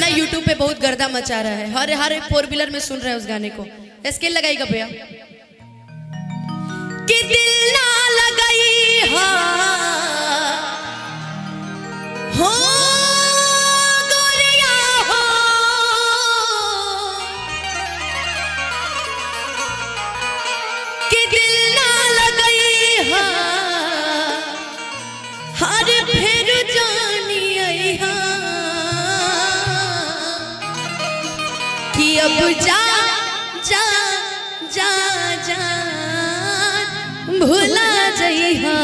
गाना यूट्यूब पे बहुत गर्दा मचा रहा है, हर हर 4 व्हीलर में सुन रहे हैं उस गाने को। स्केल लगाइएगा भैया। कि दिल ना लगाई हो गोरिया हो, कि दिल ना लगाई हर फिर जानी आई कि अब जा जा जा जा भूला जइहा।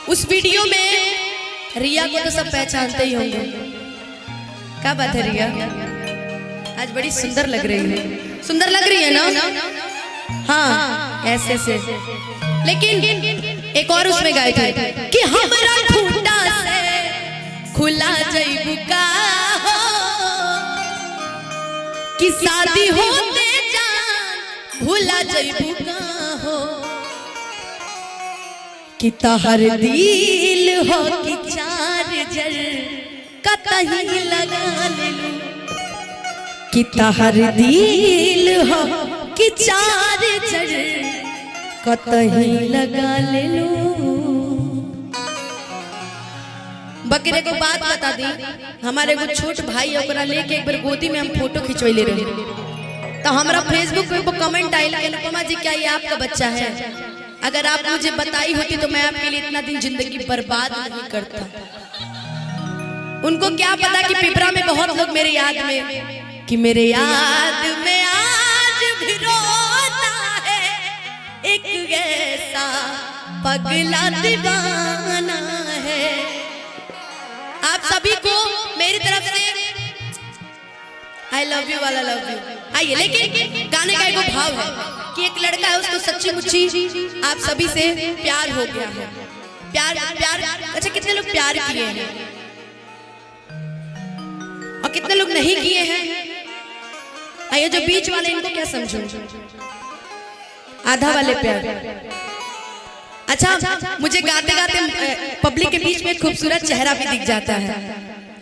उस वीडियो में रिया को तो सब पहचानते ही होंगे। क्या बात है रिया, आज बड़ी सुंदर लग रही है, सुंदर लग रही है ना? हाँ ऐसे से। लेकिन एक और उसमें गाए थे कि हमरा खूंटा से खुला जइबू का हो, कि शादी होते जान भूला जइबू का हो, कि तहर दिल हो कि चार्जर कतही लगा लेलू, कि तहर दिल हो कि चार्जर कतही लगा लेलू। बकरे को बात बता दी, हमारे को छोट भाई ओकरा लेके एक बार गोदी में हम फोटो खिंचवैले रहे, तो हमारा फेसबुक पे वो कमेंट आयल कि अनुपमा जी क्या ये आपका बच्चा है? अगर आप मुझे बताई होती तो मैं आपके लिए इतना दिन जिंदगी बर्बाद नहीं करता। उनको क्या पता कि पिपरा में बहुत लोग मेरे याद में, कि मेरे याद में आज भी रोता है एक ऐसा पगला दीवाना है। आप सभी को मेरी तरफ से आई लव यू वाला लव यू। आइए, लेकिन गाने का एक भाव है कि एक लड़का है, उसको सच्ची मुच्ची आप सभी से प्यार हो गया है। प्यार प्यार अच्छा, कितने लोग प्यार किए हैं और कितने लोग नहीं किए हैं? आइए, जो बीच वाले इनको क्या समझो, आधा वाले प्यार। अच्छा, मुझे गाते गाते पब्लिक के बीच में खूबसूरत चेहरा भी दिख जाता है,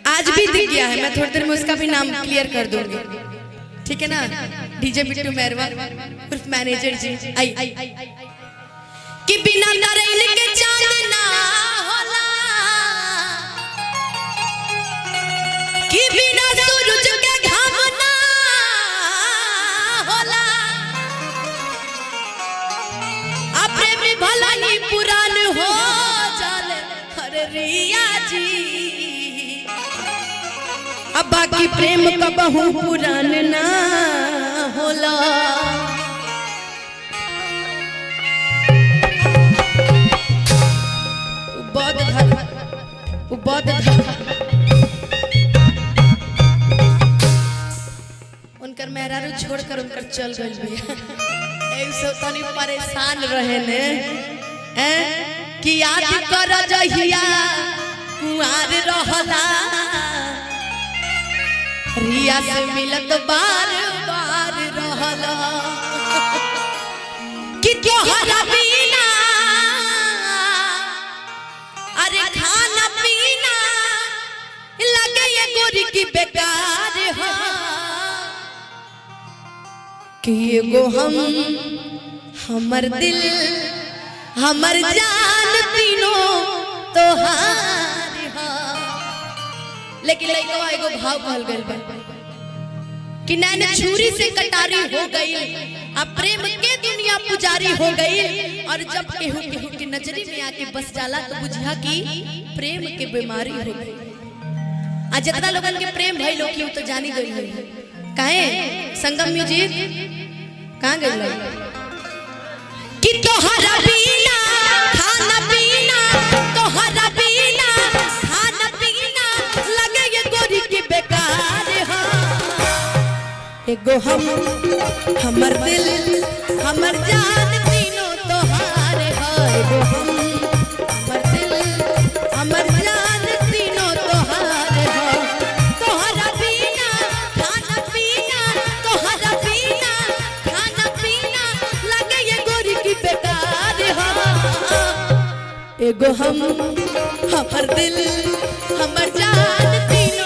आज भी दिख गया है। मैं थोड़ी देर में उसका भी नाम क्लियर कर दूंगी, ठीक है ना? डीजे बिट्टू मेहरवा उर्फ मैनेजर जी। आई कि बिना नरैन के चांद ना होला, कि बिना सूरज के घाम ना होला, आ प्रेमी भला ही पुरान हो जाले। अरे रिया जी, अब बाकी प्रेम का बहु पुरान ना होला। उनकर मेहरारू छोड़कर उनकर चल गई भैया, तनी परेशान रहे ने कि याद कर जहिया कुआर रहला, रिया से मिलत बार बार रहला, कि तोहरा बिना अरे खाना पीना लगे ये गोरी की बेकार हो, कि एगो हमर दिल हमर जान तीनों तोहार हो। लेकिन लइकवा एगो भाव कहल गइल बा कि नैन छुरी से कटारी हो गई, अब प्रेम के दुनिया पुजारी हो गई, और जब केहू केहू की नजरी में आके बस जाला तो बुझा कि प्रेम के बीमारी हो गई। आज जितना लोगन के प्रेम भइल लोग तो जानी गई है। काहे संगम म्यूजिक कहां गइल कि तोहरा बिना खाना पीना, तोहरा बिना खाना पीना लगे ये गोरी की बेकार हो, एगो हमर दिल हमर जान तीनों तोहार हो, एगो हमर दिल हमर जान तीनों तोहार हो, तोहरा बिना खाना पीना, तोहरा बिना खाना पीना लगे ये गोरी की बेकार हो, एगो हमर दिल हमर जान तीनों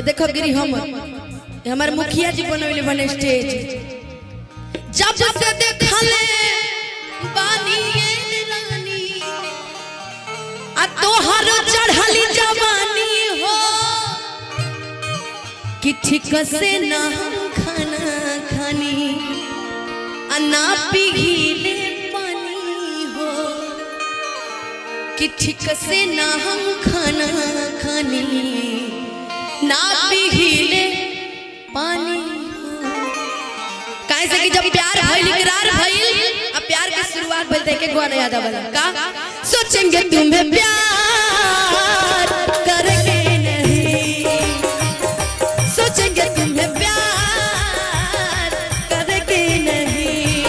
देखो गिरी हम हमारे मुखिया जी बनवले बने स्टेज जब से देखले बानी ये रानी आ तोहर चढ़ली जवानी हो कि ठीक से ना खाना खानी आ ना पीले पानी हो कि ठीक से ना हम खाना खानी ना पीले पानी काहे से कि जब प्यार भइल इकरार भइल अब प्यार की शुरुआत भइल देखे गाना याद आवला का सोचेंगे तुम्हें प्यार करके नहीं सोचेंगे तुम्हें प्यार करके नहीं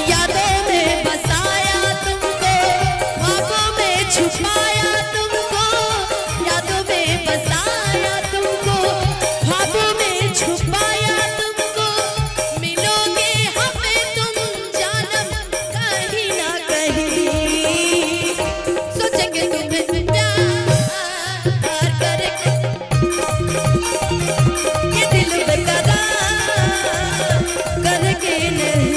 यादों में बसाया तुमको ख्वाबों में छुपाया तुमको यादों में बसाया तुमको ख्वाबों में छुपाया तुमको मिलोगे हमें तुम जानम कहीं ना कहीं सोचेंगे तुम्हें प्यार करके ये दिल बेकरार करके नहीं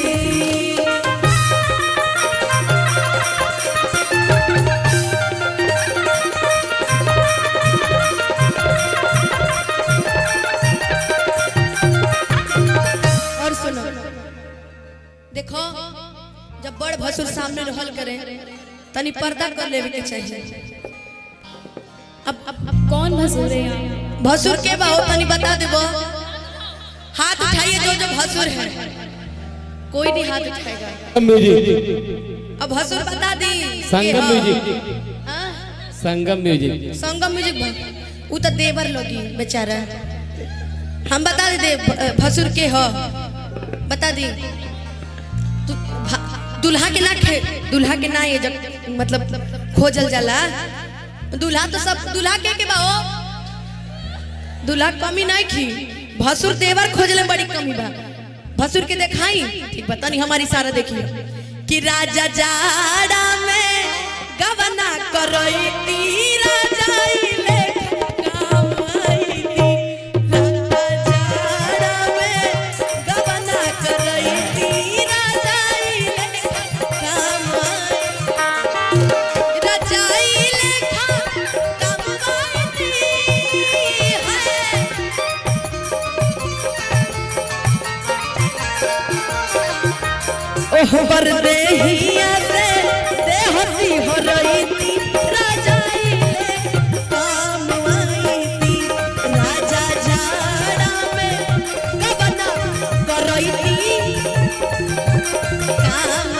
और सुनो देखो जब बड़ भसुर सामने रहल करे तनी पर्दा कर लेवे के चाहिए अब कौन भसुर है यहाँ? भसुर के बाहो तनी बता देबो हाथ उठाइए जो भसुर है कोई नहीं हाथ उठाएगा म्यूजिक अब भसुर बता दी संगम म्यूजिक हाँ? संगम म्यूजिक संगम म्यूजिक उ तो देवर लोगी बेचारा हम बता दे भसुर के हो बता दी दुल्हा के ना दुल्हा के ना ये जब मतलब खोजल जाला दुल्हा तो सब दुल्हा के बाओ दुल्हा कमी नहीं की भसुर देवर खोजले बड़ी कमी बा भसुर के देखाई ठीक बता नहीं हमारी सारा देखिए कि राजा जाड़ा में गवना करई ती राजा इले काम आई ती राजा जाड़ा में गवना करई ती राजा इले काम आई राजा इले काम आई ती है ओह बर देहिया से देहती हो रही थी राजा इले काम आई थी राजा जाड़ा में गबना करई थी काम